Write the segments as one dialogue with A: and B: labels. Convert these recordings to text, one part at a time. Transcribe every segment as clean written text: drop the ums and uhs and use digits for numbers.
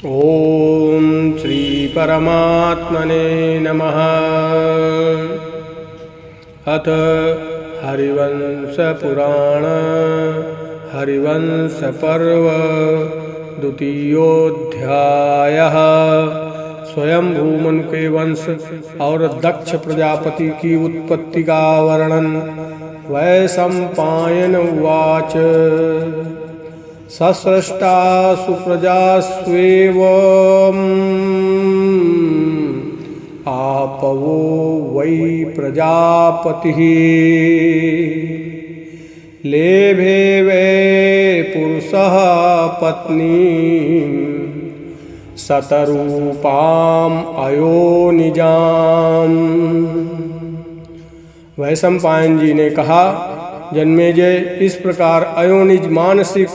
A: ओम श्री परमात्मने नमः। अथ हरिवंश पुराण हरिवंश पर्व द्वितीयोऽध्यायः। स्वयंभू मनु के वंश और दक्ष प्रजापति की उत्पत्ति का वर्णन। वैशंपायन उवाच। सस्रष्टा सुप्रजास्वेव आपवो वै प्रजापतिः लेभे वै पुरुषः पत्नीं शतरूपाम् अयोनिजाम्। वैशंपायन जी ने कहा, जन्मेजय, इस प्रकार अयोनिज मानसिक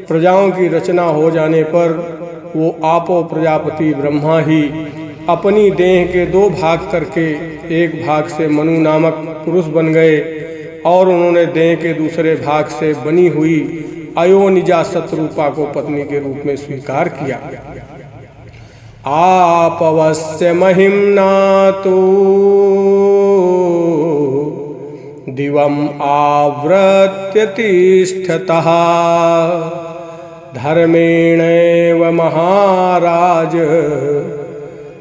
A: प्रजाओं की रचना हो जाने पर वो आपो प्रजापति ब्रह्मा ही अपनी देह के दो भाग करके एक भाग से मनु नामक पुरुष बन गए और उन्होंने देह के दूसरे भाग से बनी हुई अयोनिजा शतरूपा को पत्नी के रूप में स्वीकार किया। आपवस्य महिम्ना तो दिवम् आवृत्य तिष्ठतः धर्मेणैव महाराज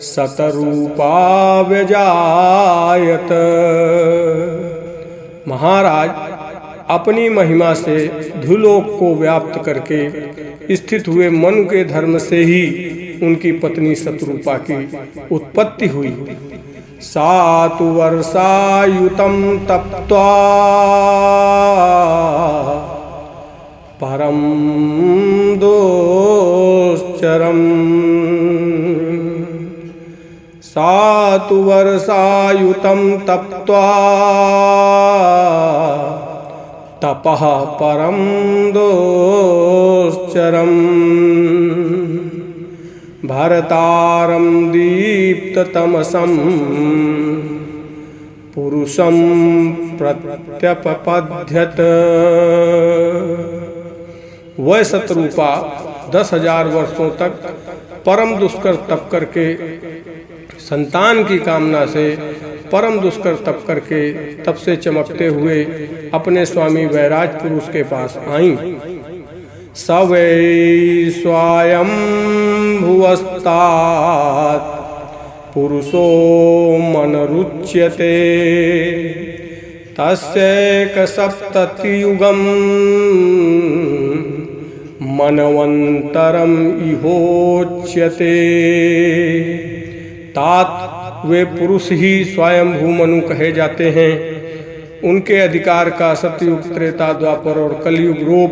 A: शतरूपा व्यजायत। महाराज अपनी महिमा से धुलोक को व्याप्त करके स्थित हुए मनु के धर्म से ही उनकी पत्नी शतरूपा की उत्पत्ति हुई। सातु वर्षायुतं तप्त्वा परं दुश्चरम्। सातु वर्षायुतं तप्त्वा तपः परं दुश्चरम्। भरतारं दीप्ततमसं पुरुषं प्रत्यपपद्यत। वह शतरूपा 10,000 वर्षों तक परम दुष्कर तप करके संतान की कामना से परम दुष्कर तप करके तप से चमकते हुए अपने स्वामी वैराज पुरुष के पास आईं। स वै स्वयं भुवस्तात् पुरुषो मनरुच्यते तस्यैकसप्ततियुगं मनवन्तरम् इहोच्यते। तात वे पुरुष ही स्वयंभू मनु कहे जाते हैं। उनके अधिकार का सतयुग, त्रेता, द्वापर और कलयुग रूप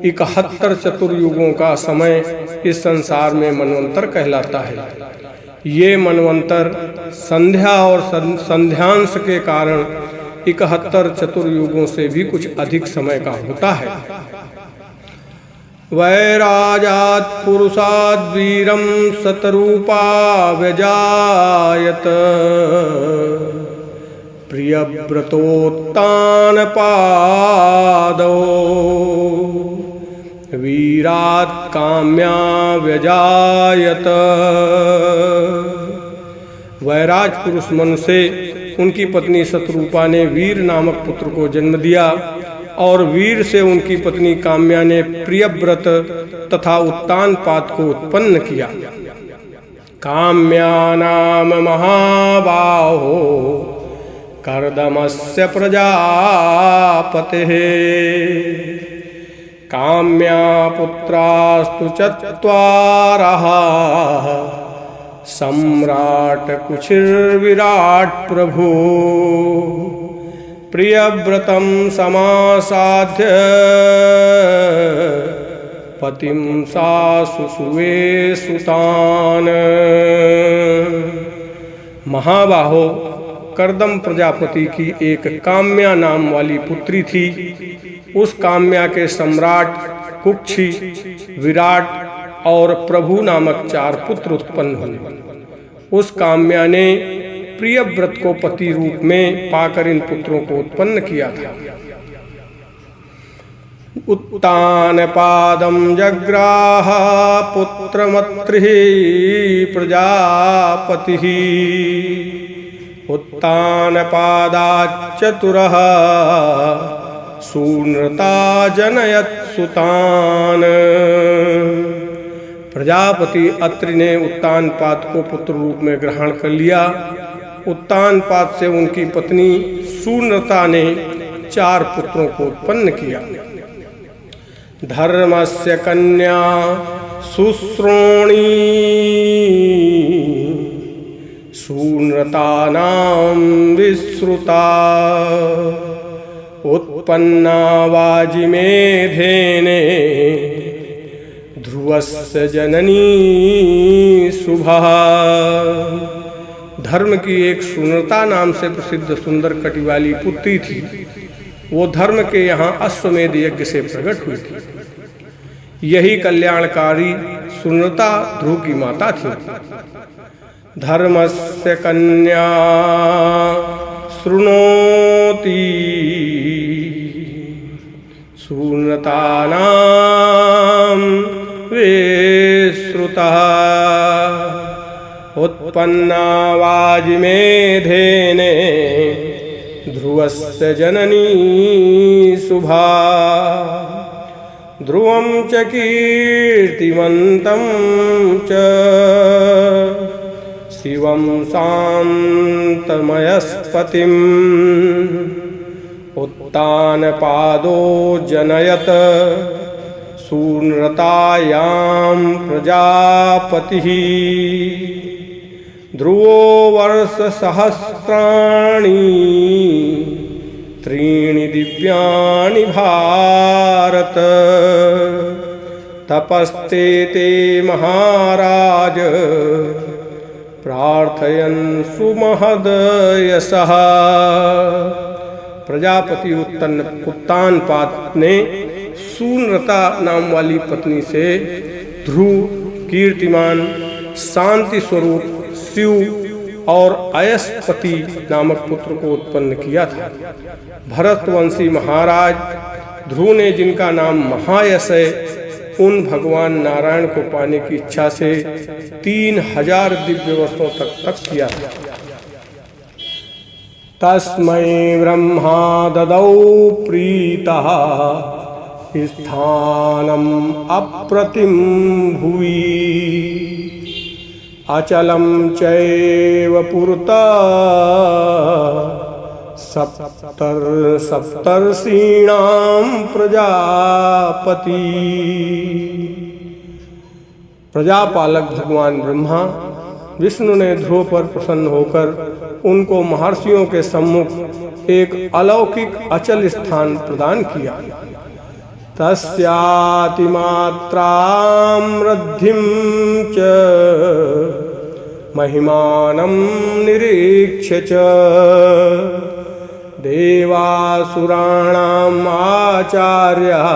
A: 71 चतुर्युगों का समय इस संसार में मनवंतर कहलाता है। ये मनवंतर संध्या और संध्यांश के कारण 71 चतुर्युगों से भी कुछ अधिक समय का होता है। वैराजात् पुरुषाद् वीरं शतरूपा व्यजायत प्रियव्रतोत्तानपादौ वीरात् काम्या व्यजायत। वैराज पुरुष मनु से उनकी पत्नी शतरूपा ने वीर नामक पुत्र को जन्म दिया और वीर से उनकी पत्नी काम्या ने प्रियव्रत तथा उत्तानपाद को उत्पन्न किया। काम्या नाम महाबाहो कर्दमस्य प्रजापतेः काम्या पुत्रास्तु चत्वारः सम्राट कुचिर्विराट प्रभु। प्रियव्रतं समासाद्य पतिं सा सुसुवे सुतान। महाबाहो कर्दम प्रजापति की एक काम्या नाम वाली पुत्री थी। उस काम्या के सम्राट, कुक्षी, विराट और प्रभु नामक 4 पुत्र उत्पन्न हुए। उस काम्या ने प्रियव्रत को पति रूप में पाकर इन पुत्रों को उत्पन्न किया था। उत्तानपादं जग्राह पुत्रमत्रिः प्रजापतिः उत्तानपादाच्चतुरः सूनृता जनयत् सुतान्। प्रजापति अत्रि ने उत्तानपाद को पुत्र रूप में ग्रहण कर लिया। उत्तानपाद से उनकी पत्नी सूनृता ने 4 पुत्रों को उत्पन्न किया। धर्मस्य कन्या सुश्रोणी सूनृतानां विश्रुता उत्पन्ना वाजिमेधेने ध्रुवस्य जननी शुभा। धर्म की एक सुनृता नाम से प्रसिद्ध सुंदर कटी वाली पुत्री थी। वो धर्म के यहाँ अश्वमेध यज्ञ से प्रकट हुई थी। यही कल्याणकारी सुनृता ध्रुव की माता थी। धर्मस्य कन्या शृणोति सूनृतानां विश्रुतः उत्पन्ना वाजिमेधेने ध्रुवस्य जननी शुभा। ध्रुवं च कीर्तिमन्तं च शिवं शान्तमयस्पतिम् उत्तानपादो जनयत सूनृतायां प्रजापतिः। ध्रुवो वर्षसहस्राणि 3 दिव्यानि भारत तपस्ते ते महाराज प्रार्थयन् सुमहदयसः। प्रजापति उत्तानपाद ने सूनृता नाम वाली पत्नी से ध्रुव, कीर्तिमान, शांति स्वरूप शिव और अयस्पति नामक पुत्र को उत्पन्न किया था। भरतवंशी महाराज ध्रुव ने जिनका नाम महायश है, उन भगवान नारायण को पाने की इच्छा से 3000 दिव्य वर्षों तक तप किया था। तस्मै ब्रह्मा ददौ प्रीतः स्थानम् अप्रतिम भुवि अचलं चैव पुरतः सप्तर्षीणां प्रजापति। प्रजापालक भगवान ब्रह्मा विष्णु ने ध्रुव पर प्रसन्न होकर उनको महर्षियों के सम्मुख एक अलौकिक अचल स्थान प्रदान किया। तस्यातिमात्रां वृद्धिं च महिमानं निरीक्ष्य च देवासुराणाम् आचार्यः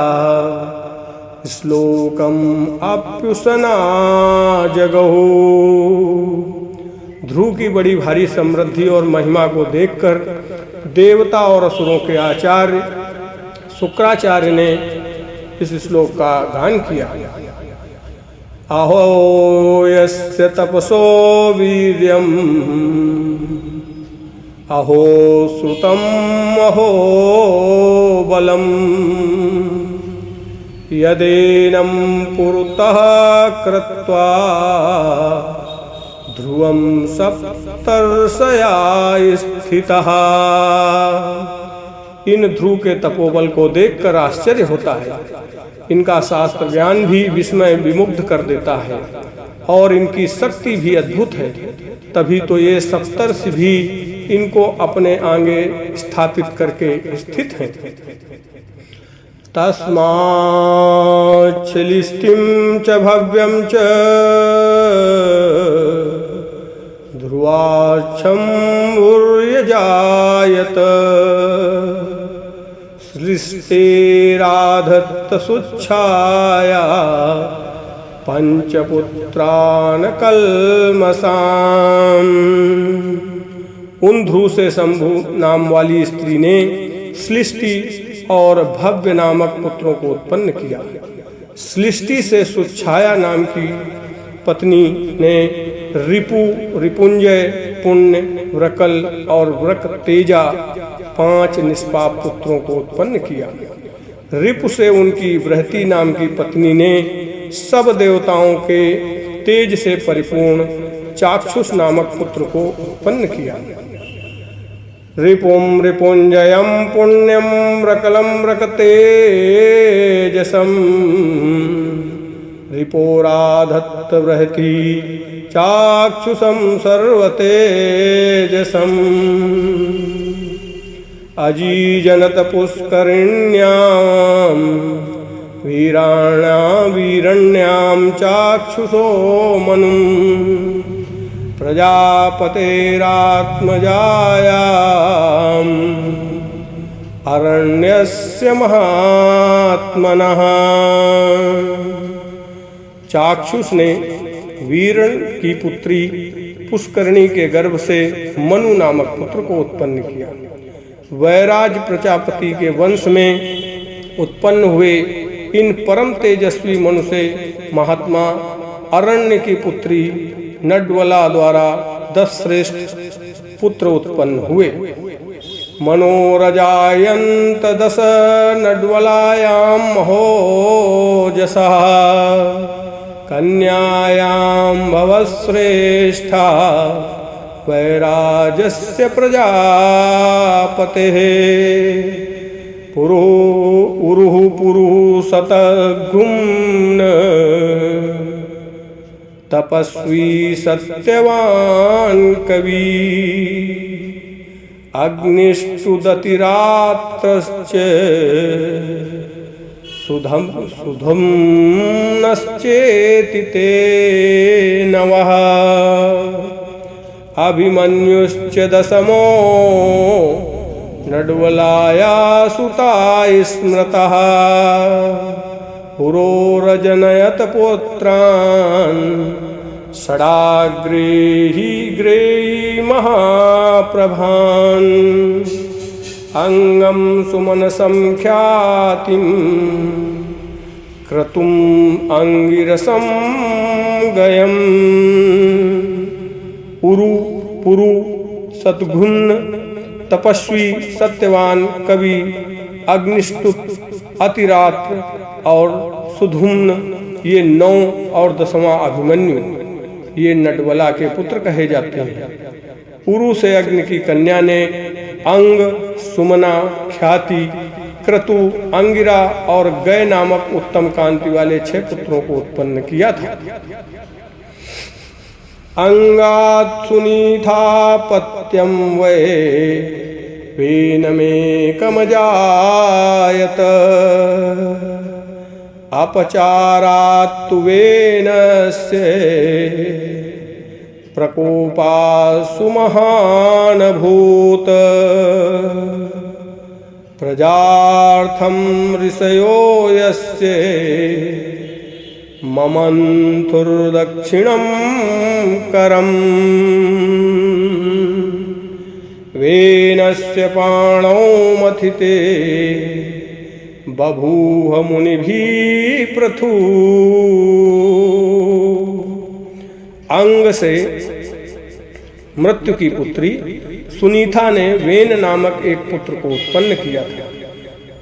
A: श्लोकम् अप्युसना जगौ। ध्रुव की बड़ी भारी समृद्धि और महिमा को देखकर देवता और असुरों के आचार्य शुक्राचार्य ने इस श्लोक का गान किया। अहो यस्य तपसो वीर्यम् अहो श्रुतम् अहो बलम् यदेनं पुरतः कृत्वा ध्रुवं सप्तर्षया स्थितः। इन ध्रुव के तपोबल को देखकर आश्चर्य होता है। इनका शास्त्र ज्ञान भी विस्मय विमुग्ध कर देता है और इनकी शक्ति भी अद्भुत है। तभी तो ये सप्तर्षि भी इनको अपने आगे स्थापित करके स्थित हैं। तस्माच्छलिष्टिं च भव्यं च ध्रुवाक्षं उर्यजायत सृष्टिराधत्त सुच्छाया पंचपुत्रान कल्मषाम्। उन ध्रुव से शंभु नाम वाली स्त्री ने सृष्टि और भव्य नामक पुत्रों को उत्पन्न किया। सृष्टि से सुच्छाया नाम की पत्नी ने रिपु, रिपुंजय, पुण्य, व्रकल और व्रक तेजा 5 निष्पाप पुत्रों को उत्पन्न किया। रिपु से उनकी बृहति नाम की पत्नी ने सब देवताओं के तेज से परिपूर्ण चाक्षुष नामक पुत्र को उत्पन्न किया। रिपुं रिपुंजयं पुण्यं व्रकलं व्रकतेजसं रिपोराधत्त बृहति चाक्षुषं सर्वतेजसम् अजीजनत पुष्करिण्यां वीरण्यां चाक्षुषो मनुं प्रजापतेरात्मजायाम् अरण्यस्य महात्मनः। चाक्षुष ने वीरण की पुत्री पुष्करणी के गर्भ से मनु नामक पुत्र को उत्पन्न किया। वैराज प्रजापति के वंश में उत्पन्न हुए इन परम तेजस्वी मनु से महात्मा अरण्य की पुत्री नड्वला द्वारा 10 श्रेष्ठ पुत्र उत्पन्न हुए। मनोरजायन्त 10 नड्वलायां महोजसः कन्यायां भवश्रेष्ठा वैराजस्य प्रजापतेः उरुः पुरुः शतघ्नुम् तपस्वी सत्यवान कवि अग्निष्टुदतिरात्रश्च सुधम्नश्चेति ते नवः अभिमन्युश्च 10मो नड्वलाया सुता स्मृतः पुरोरजनयत पुत्रान् षडाग्रेहि महाप्रभान् अंगम सुमनसं ख्यातिं क्रतुम् अंगिरसं गयम् उरु पुरु सद्घुन्न तपस्वी सत्यवान कवि अग्निष्टुत अतिरात्र और सुधुम्न ये 9 और 10वां अभिमन्यु ये नटवला के पुत्र कहे जाते हैं। उरु से अग्नि की कन्या ने अंग, सुमना, ख्याति, क्रतु, अंगिरा और गय नामक उत्तम कांति वाले 6 पुत्रों को उत्पन्न किया था। अंगात् सुनीथापत्यं वै वेनमेकमजायत अपचारात्तु वेनस्य प्रकोपात्सु महानभूत प्रजार्थं ऋषयो यस्य ममन्थुर्दक्षिणं करम् वेनस्य पाणौ मथिते बभूव मुनिभिः पृथु। अंग से मृत्यु की पुत्री सुनीता ने वेन नामक एक पुत्र को उत्पन्न किया था।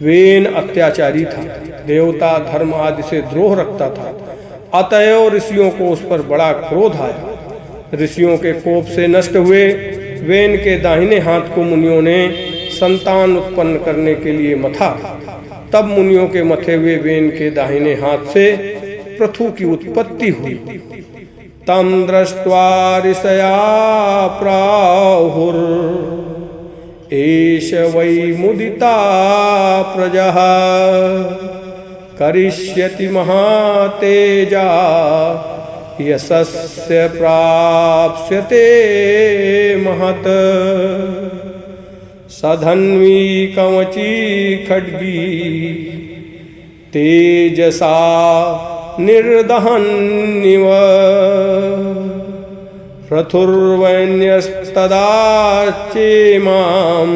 A: वेन अत्याचारी था, देवता धर्म आदि से द्रोह रखता था, अतएव ऋषियों को उस पर बड़ा क्रोध आया। ऋषियों के कोप से नष्ट हुए वेन के दाहिने हाथ को मुनियों ने संतान उत्पन्न करने के लिए मथा। तब मुनियों के मथे हुए वेन के दाहिने हाथ से पृथु की उत्पत्ति हुई। तम दृष्ट्वा ऋषया प्राहुर एष वै मुदिता प्रजः करिष्यति महातेजा यशस्य प्राप्स्यते महत् सधन्वी कवची खड्गी तेजसा निर्दहन्निव पृथुर्वैन्यस्तदा चेमां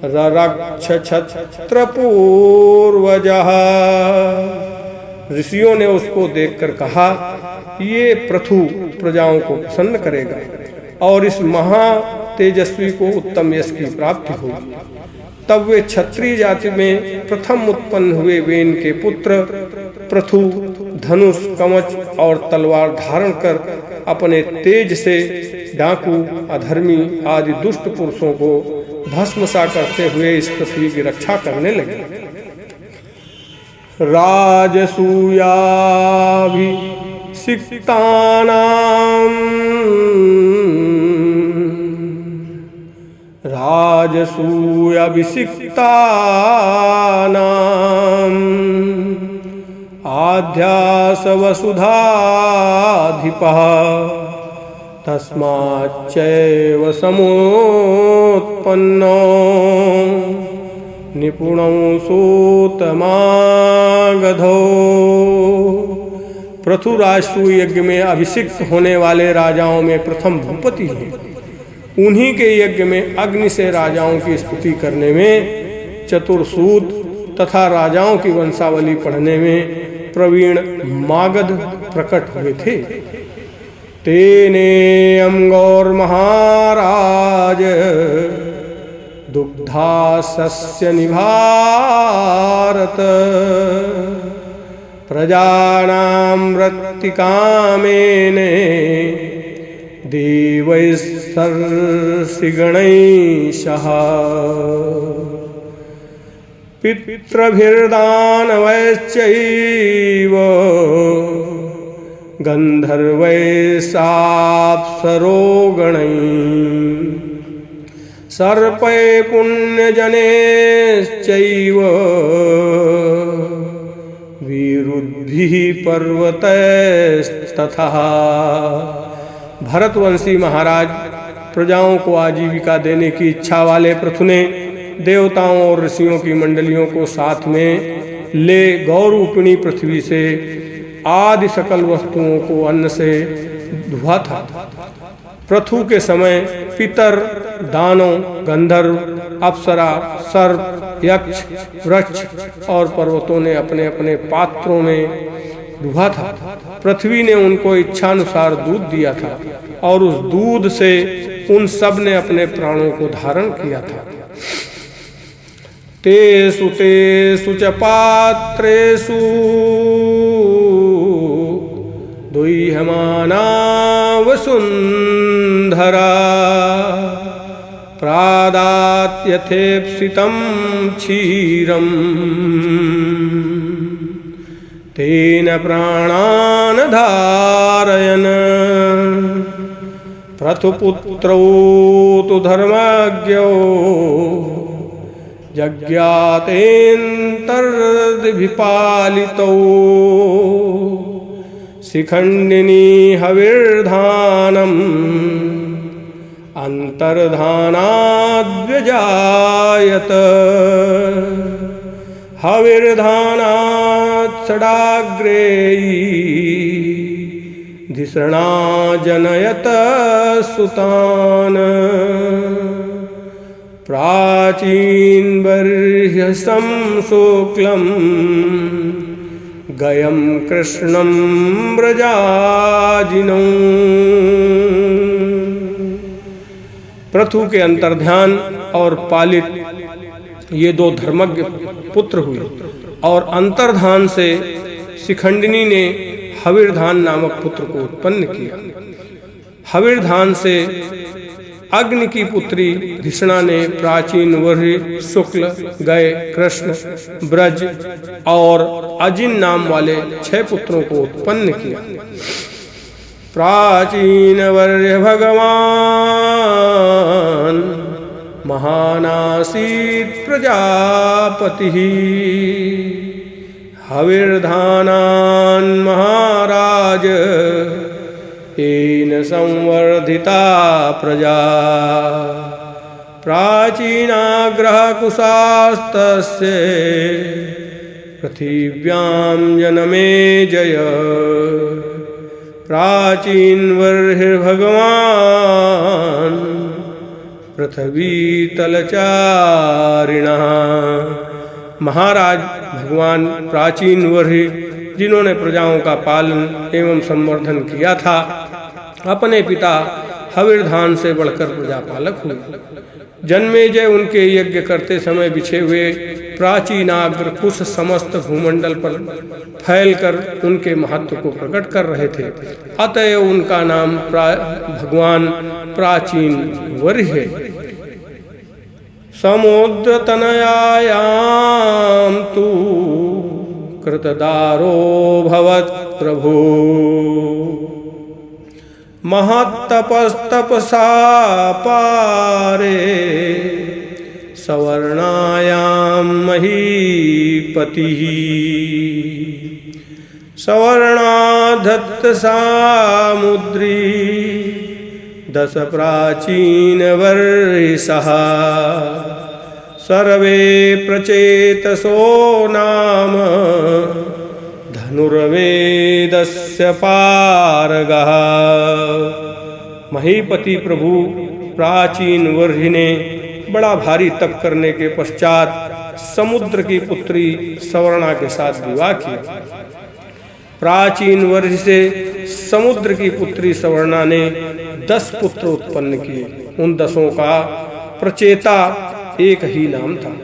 A: ररक्ष क्षत्रपूर्वजः। ऋषियों ने उसको देखकर कहा, ये पृथु प्रजाओं को प्रसन्न करेगा और इस महा तेजस्वी को उत्तम यश की प्राप्ति होगी। तब वे क्षत्रिय जाति में प्रथम उत्पन्न हुए वेन के पुत्र पृथु धनुष, कवच और तलवार धारण कर अपने तेज से डाकू, अधर्मी आदि दुष्ट पुरुषों को भस्मसा करते हुए इस पृथ्वी की रक्षा करने लगे। राजसूयाभिषिक्तानाम् आध्यास वसुधाधिपः तस्माच्चैव समोत्पन्नो निपुणौ सूतमागधो। पृथु राजसूय यज्ञ में अभिषिक्त होने वाले राजाओं में प्रथम भूपति हैं। उन्हीं के यज्ञ में अग्नि से राजाओं की स्तुति करने में चतुरसूत तथा राजाओं की वंशावली पढ़ने में प्रवीण मागध प्रकट हुए थे। तेनेयं गौर महाराज दुग्धासस्य निभारत प्रजानां रत्तिकामेने देवैस्सर्षिगणैषः पितृभिर्दानवैश्चैव गन्धर्वैस्साप्सरो गणैः सर्पै पुण्यजनैश्चैव वीरुद्भिः पर्वतैस्तथा। भरतवंशी महाराज प्रजाओं को आजीविका देने की इच्छा वाले पृथु ने देवताओं और ऋषियों की मंडलियों को साथ में ले गौरूपिणी पृथ्वी से आदि सकल वस्तुओं को अन्न से धुआ था। पृथु के समय पितर, दानव, गंधर्व, अप्सरा, सर्प, यक्ष, वृक्ष और पर्वतों ने अपने अपने पात्रों में डूबा था। पृथ्वी ने उनको इच्छानुसार दूध दिया था और उस दूध से उन सब ने अपने प्राणों को धारण किया था। तेषु तेषु च पात्रेषु दुह्यमाना वसुन्धरा प्रादात्यथेप्सितं क्षीरम् तेन प्राणान् धारयन् पृथुपुत्रौ तु धर्मज्ञो जज्ञातेऽन्तर्विपालितौ शिखण्डिनी हविर्धानम् अन्तर्धानाद्व्यजायत हविर्धानात् षडाग्रेयी धिषणा जनयत सुतान् प्राचीनबर्ह्यसं शुक्लं गयं कृष्णं व्रजाजिनौ। पृथु के अंतर्ध्यान और पालित ये दो धर्मज्ञ पुत्र हुए और अंतर्धान से शिखंडिनी ने हविर्धान नामक पुत्र को उत्पन्न किया। हविर्धान से अग्नि की पुत्री धिषणा ने प्राचीन वर्ह्य, शुक्ल, गय, कृष्ण, ब्रज और अजिन नाम वाले 6 पुत्रों को उत्पन्न किया। प्राचीन वर्य भगवान महानासीत् प्रजापतिः हविर्धानान् महाराज येन संवर्धिता प्रजा प्राचीनाग्रहकुशास्तस्य पृथिव्यां जनमे जय प्राचीन वर्हिर्भगवान् पृथ्वी तलचारिणः। महाराज भगवान प्राचीन वर्हि जिन्होंने प्रजाओं का पालन एवं संवर्धन किया था, अपने पिता हविर्धान से बढ़कर प्रजापालक हुए। जन्मेजय उनके यज्ञ करते समय बिछे हुए प्राचीनाग्र कुश समस्त भूमंडल पर फैलकर उनके महत्व को प्रकट कर रहे थे, अतएव उनका नाम भगवान प्राचीन वर्हि है। समुद्र तनयायाम तु कृतदारो भवत् प्रभु, महत्तपस्तपसा पारे सवर्णायां महीपतिः। सवर्णाधत्त सामुद्री दश प्राचीन वर्षः, सर्वे प्रचेतसो नाम धनुर्वेदस्य पारगः। महीपति प्रभु प्राचीन वर्हि ने बड़ा भारी तप करने के पश्चात समुद्र की पुत्री सवर्णा के साथ विवाह किया। प्राचीन वर्हि से समुद्र की पुत्री सवर्णा ने 10 पुत्र उत्पन्न किए। उन 10 का प्रचेता एक ही नाम था।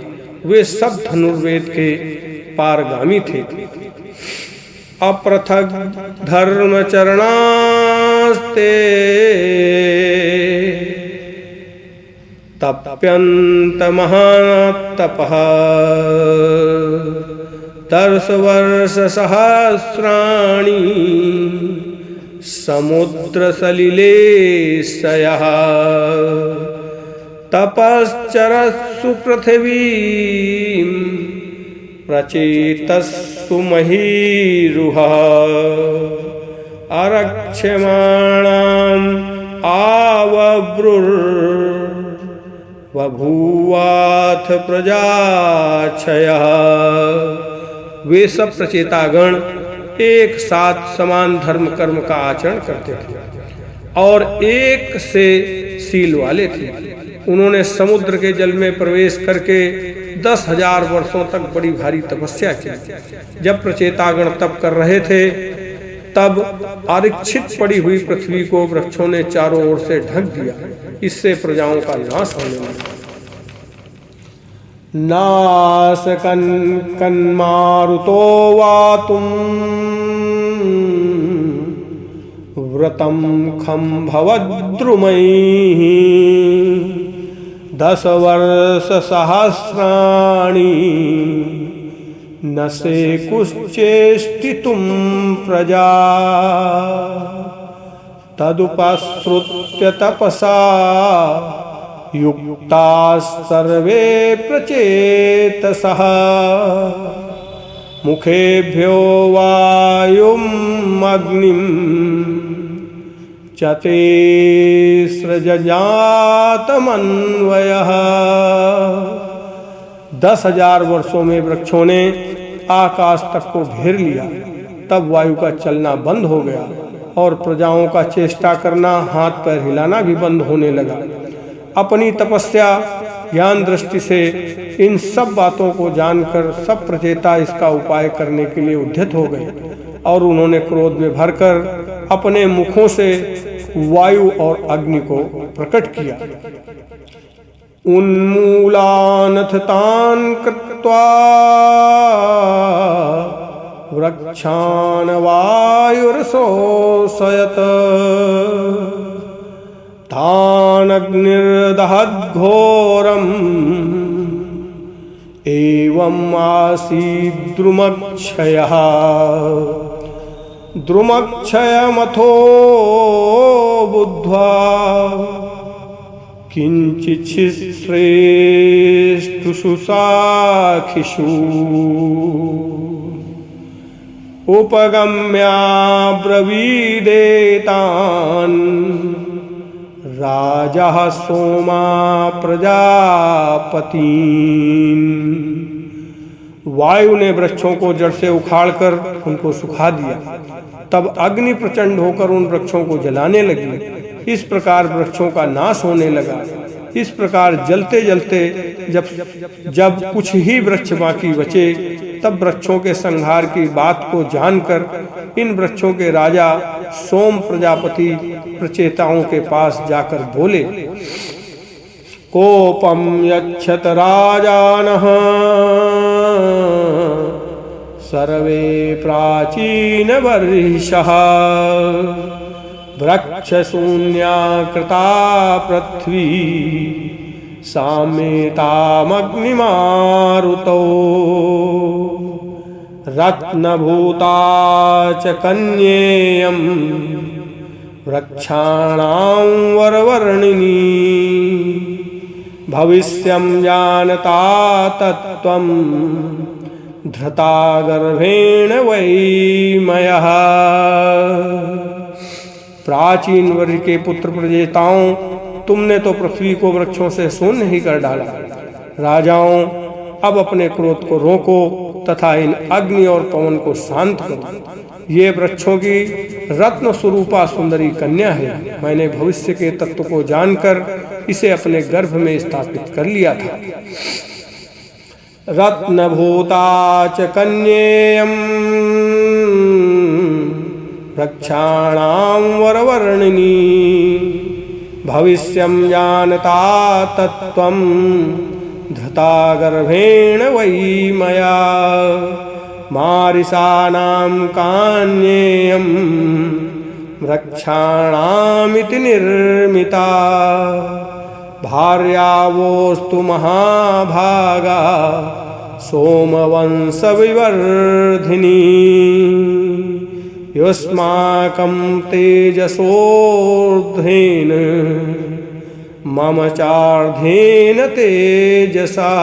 A: वे सब धनुर्वेद के पारगामी थे। अपृथक धर्मचरणास्ते तप्यन्त महातपः, 10 वर्ष सहस्राणि समुद्र सलिले सयः। तपश्चरत्सु पृथिवीं प्रचेतस्सु महीरुहा। अरक्ष्यमाणाम् आवब्रुर्बभूवाथ प्रजाक्षयः। वे सब प्रचेतागण एक साथ समान धर्म कर्म का आचरण करते थे और एक से शील वाले थे। उन्होंने समुद्र के जल में प्रवेश करके 10,000 वर्षों तक बड़ी भारी तपस्या की। जब प्रचेतागण तप कर रहे थे तब आरक्षित पड़ी हुई पृथ्वी को वृक्षों ने चारों ओर से ढक दिया। इससे प्रजाओं का नाश होने लगा। नासकन कन्मारुतो वातुम व्रतम खम भवद्रुमैः। 10 वर्ष सहस्राणि न से कुश्चेष्टितुं प्रजा। तदुपसृत्य तपसा युक्ता सर्वे प्रचेतसः। मुखेभ्यो वायुम् अग्निम् चते सृजजातमन्वयः। 10,000 वर्षों में वृक्षों ने आकाश तक को घेर लिया। तब वायु का चलना बंद हो गया और प्रजाओं का चेष्टा करना, हाथ पैर हिलाना भी बंद होने लगा। अपनी तपस्या ज्ञान दृष्टि से इन सब बातों को जानकर सब प्रचेता इसका उपाय करने के लिए उद्यत हो गए और उन्होंने क्रोध में भरकर अपने मुखों से वायु और अग्नि को प्रकट किया। उन्मूलानथ तान कृत्वा वृक्षान वायुरसोषयत। तान अग्निर्दहद्घोरम् एवं आसीत् द्रुमक्षयः। द्रुमक्षयमथो बुद्ध्वा किञ्चिच्छ्रेष्ठुषु साखिषु। उपगम्याब्रवीदेतान् राजा सोमा प्रजापतीन्। वायु ने वृक्षों को जड़ से उखाड़कर उनको सुखा दिया। तब अग्नि प्रचंड होकर उन वृक्षों को जलाने लगी। इस प्रकार वृक्षों का नाश होने लगा। इस प्रकार जलते जलते जब कुछ ही वृक्ष बाकी बचे, तब वृक्षों के संहार की बात को जानकर इन वृक्षों के राजा सोम प्रजापति प्रचेताओं के पास जाकर बोले, कोपम यच्छत राजानः सर्वे प्राचीन वर्षः वृक्षशून्या कृता पृथ्वी सामेतामग्निमारुतौ रत्नभूता च कन्येयं वृक्षाणां वरवर्णिनी भविष्यं जानता तत्त्वं धृता गर्भेण वै मयः। प्राचीन वर्ष के पुत्र प्रजेताओं, तुमने तो पृथ्वी को वृक्षों से शून्य ही कर डाला। राजाओं, अब अपने क्रोध को रोको तथा इन अग्नि और पवन को शांत करो। ये वृक्षों की रत्न स्वरूपा सुंदरी कन्या है। मैंने भविष्य के तत्व को जानकर इसे अपने गर्भ में स्थापित कर लिया था। रत्नभूता च कन्येयं वृक्षाणां वरवर्णिनी भविष्यं जानता तत्त्वं धृता गर्भेण वै मया। मारिषाणां कान्येयं वृक्षाणामिति निर्मिता भार्यावोस्तु महाभागा सोमवंश विवर्धिनी युष्माकं तेजसोर्ध्वेन मम चार्धेन तेजसा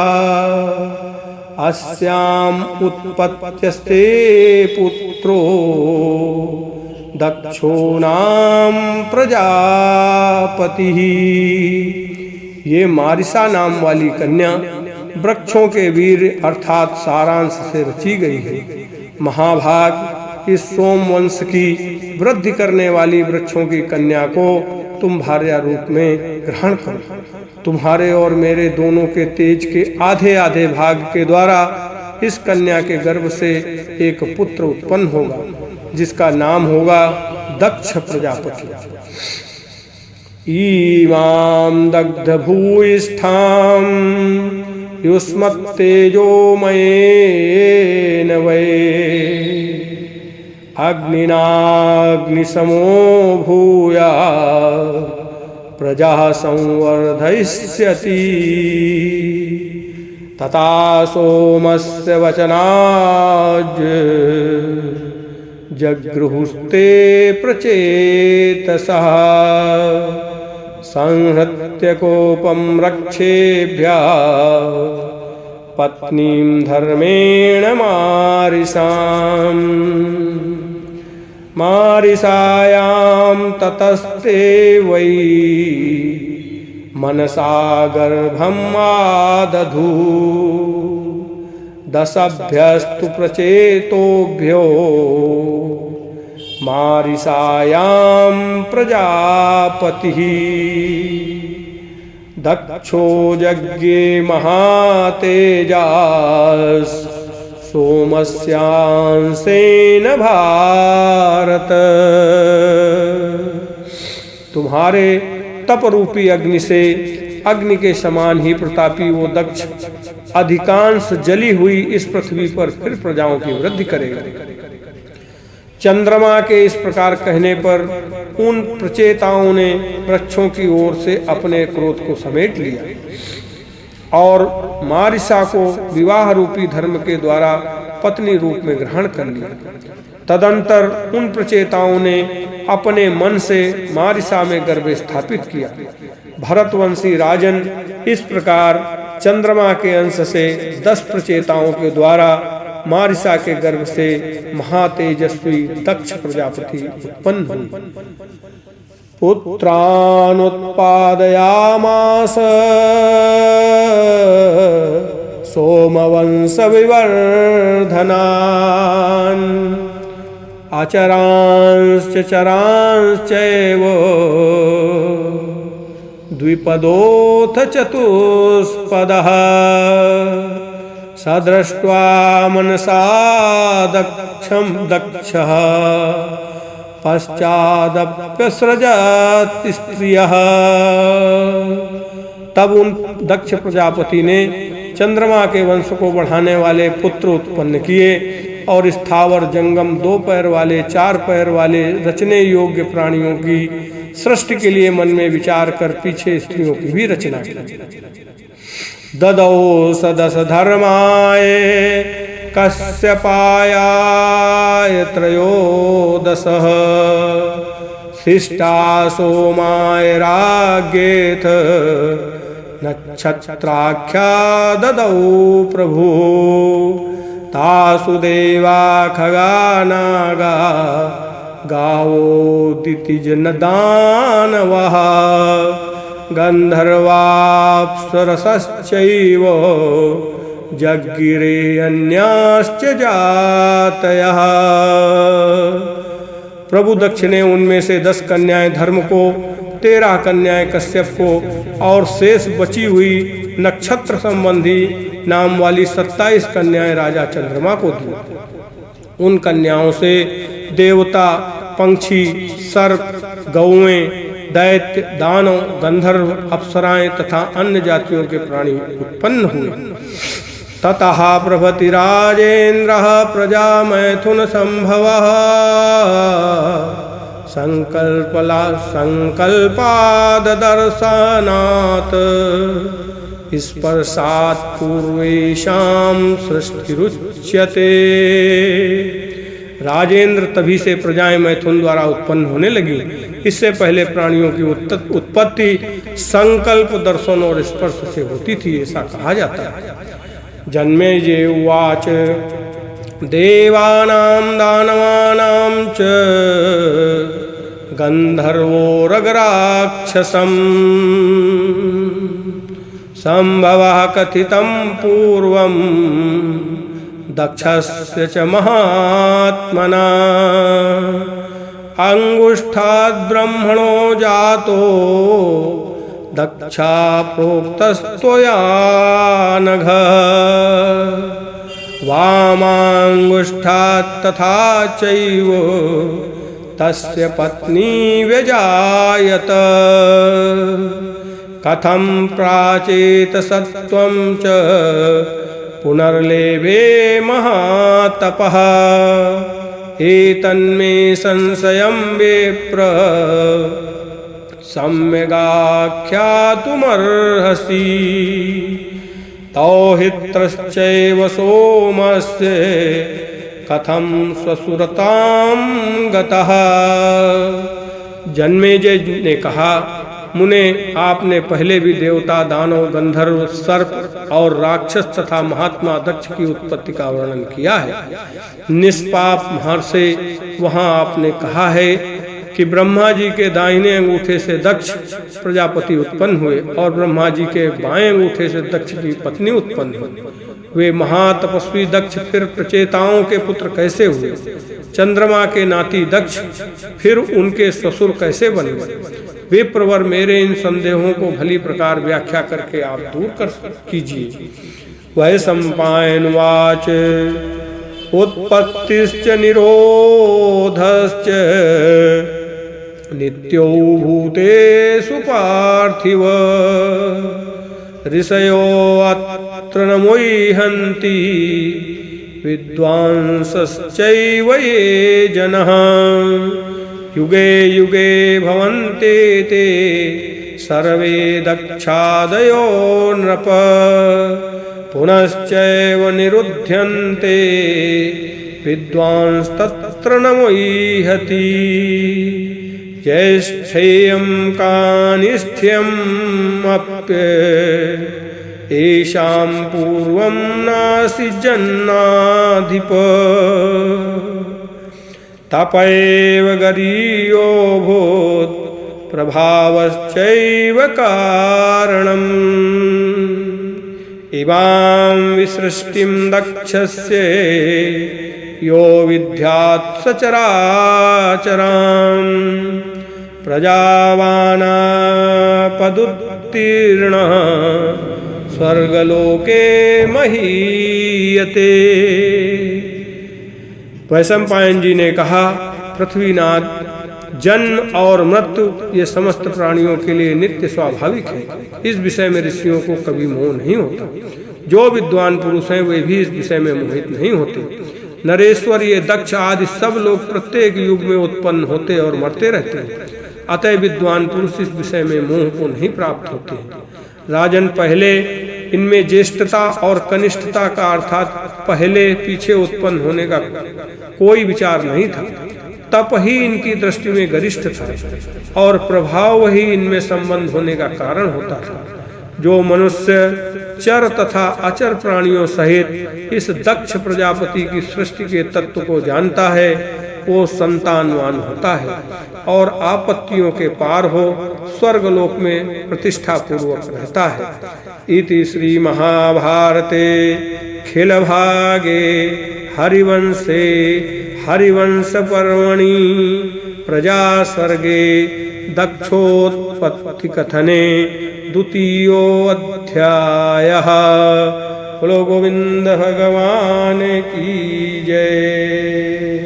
A: अस्याम् उत्पत्त्यस्ते पुत्रो दक्षो नाम प्रजापति। ये मारिसा नाम वाली कन्या वृक्षों के वीर अर्थात सारांश से रची गई है। महाभाग, इस सोम वंश की वृद्धि करने वाली वृक्षों की कन्या को तुम भार्या रूप में ग्रहण करो। तुम्हारे और मेरे दोनों के तेज के आधे आधे भाग के द्वारा इस कन्या के गर्भ से एक पुत्र उत्पन्न होगा, जिसका नाम होगा दक्ष प्रजापति। ईमां दग्ध भूयिष्ठां युष्मत्तेजोमयेन वै अग्निनाग्निसमो भूया प्रजा संवर्धयिष्यति। तथा सोमस्य वचनाज जगृहुस्ते प्रचेतसः संहृत्य कोपं रक्षेभ्यः पत्नीं धर्मेण मारिषाम्। मारिषायां ततस्ते वै मनसा गर्भम् आदधू दशभ्यस्तु प्रचेतोभ्यो मारिषायां प्रजापतिः। दक्षो यज्ञे महातेजास् सोमस्यांशेन भारत। तुम्हारे तप रूपी अग्नि से, अग्नि के समान ही प्रतापी वो दक्ष अधिकांश जली हुई इस पृथ्वी पर फिर प्रजाओं की वृद्धि करेगा। चंद्रमा के इस प्रकार कहने पर उन प्रचेताओं ने वृक्षों की ओर से अपने क्रोध को समेट लिया और मारिसा को विवाह रूपी धर्म के द्वारा पत्नी रूप में ग्रहण कर लिया। तदंतर उन प्रचेताओं ने अपने मन से मारिसा में गर्भ स्थापित किया। भरतवंशी राजन, इस प्रकार चंद्रमा के अंश से 10 प्रचेताओं के द्वारा मारिसा के गर्भ से महातेजस्वी दक्ष प्रजापति उत्पन्न हुई। पुत्रानुत्पादयामास सोमवंश विवर्धनान् अचरांश्च चरांश्चैव द्विपदोऽथ चतुष्पदः सदृष्ट्वा मनसा दक्षः पश्चादप्यसृजत् स्त्रियः। तब उन दक्ष प्रजापति ने चंद्रमा के वंश को बढ़ाने वाले पुत्र उत्पन्न किए और स्थावर जंगम 2 पैर वाले 4 पैर वाले रचने योग्य प्राणियों की सृष्टि के लिए मन में विचार कर पीछे स्त्रियों की भी रचना की। ददौ सदस धर्माय कश्यपाय त्रयोदशः शिष्टा सोमाय राज्ञेथ नक्षत्राख्या ददौ प्रभु तासु देवा खगा नागा गावो दितिजन दानवः गंधर्वाप्सरसश्चैव जग्गिरे अन्याश्च जातयः। प्रभु दक्ष ने उनमें से 10 कन्याएं धर्म को, 13 कन्याएं कश्यप को और शेष बची हुई नक्षत्र संबंधी नाम वाली 27 कन्याएं राजा चंद्रमा को दी। उन कन्याओं से देवता, पंक्षी, सर्प, गौएं, दैत्य, दानव, गंधर्व, अप्सराएं तथा अन्य जातियों के प्राणी उत्पन्न हुए। ततः प्रभृति राजेन्द्रः प्रजा मैथुन संभवः संकल्पाद दर्शनात् स्पर्शात् पूर्वेषां सृष्टिरुच्यते। राजेंद्र तभी से प्रजाएं मैथुन द्वारा उत्पन्न होने लगी। इससे पहले प्राणियों की उत्पत्ति संकल्प, दर्शन और स्पर्श से होती थी, ऐसा कहा जाता है। जन्मेजय उवाच देवानां दानवानां च गंधर्वोरगराक्षसम् संभवः कथितं पूर्वं दक्षस्य च महात्मना अंगुष्ठाद् ब्रह्मणो जातो दक्षा प्रोक्तस्त्वया नघ वामांगुष्ठात् तथा चैव तस्य पत्नी व्यजायत कथं प्राचेत सत्वं च पुनर्लेभे महातपः एतन्मे संशयं विप्र सम्यगाख्यातुमर्हसि तौहित्रश्चैव सोमस्य कथं स्वसुरतां गतः। जन्मेजय ने कहा, मुने, आपने पहले भी देवता, दानव, गंधर्व, सर्प और राक्षस तथा महात्मा दक्ष की उत्पत्ति का वर्णन किया है। निष्पाप महर्षि, वहाँ आपने कहा है कि ब्रह्मा जी के दाहिने अंगूठे से दक्ष प्रजापति उत्पन्न हुए और ब्रह्मा जी के बाएं अंगूठे से दक्ष की पत्नी उत्पन्न हुई। वे महातपस्वी दक्ष फिर प्रचेताओं के पुत्र कैसे हुए? चंद्रमा के नाती दक्ष फिर उनके ससुर कैसे बने? विप्रवर, मेरे इन संदेहों को भली प्रकार व्याख्या करके आप दूर कर कीजिए। वह सम्पायनुवाच उत्पत्तिश्च निरोधश्च नित्यो भूतेषु पार्थिव ऋषयो अत्र न मोह्यन्ति विद्वांसश्चैव ये जनः युगे युगे भवन्ते ते सर्वे दक्षादयो नृप पुनश्चैव निरुध्यन्ते विद्वांस्तत्र न मोह्यति ज्येष्ठेयं कानिष्ठ्यमप्येषां पूर्वं नासिजन्नाधिप तपैव गरीयो भूत् प्रभावश्चैव कारणम् इमां विसृष्टिं दक्षस्य यो विद्यात् सचराचरां प्रजावाना पदुत्तीर्णः स्वर्गलोके महीयते। वैशंपायन जी ने कहा, पृथ्वीनाथ, जन्म और मृत्यु ये समस्त प्राणियों के लिए नित्य स्वाभाविक है। इस विषय में ऋषियों को कभी मोह नहीं होता। जो विद्वान पुरुष हैं वे भी इस विषय में मोहित नहीं होते। नरेश्वर, ये दक्ष आदि सब लोग प्रत्येक युग में उत्पन्न होते और मरते रहते हैं। अतः विद्वान पुरुष इस विषय में मोह को नहीं प्राप्त होते। राजन, पहले इनमें ज्येष्ठता और कनिष्ठता का अर्थात पहले पीछे उत्पन्न होने का कोई विचार नहीं था। तप ही इनकी दृष्टि में गरिष्ठ था और प्रभाव ही इनमें संबंध होने का कारण होता था। जो मनुष्य चर तथा अचर प्राणियों सहित इस दक्ष प्रजापति की सृष्टि के तत्व को जानता है वो संतानवान होता है और आपत्तियों के पार हो स्वर्गलोक में प्रतिष्ठा पूर्वक रहता है। इति श्री महाभारते खिल भागे हरिवंशे हरिवंश पर्वणि प्रजा सर्गे दक्षोत्पत्ति कथने द्वितीयो अध्यायः। बोलो गोविंद भगवान की जय।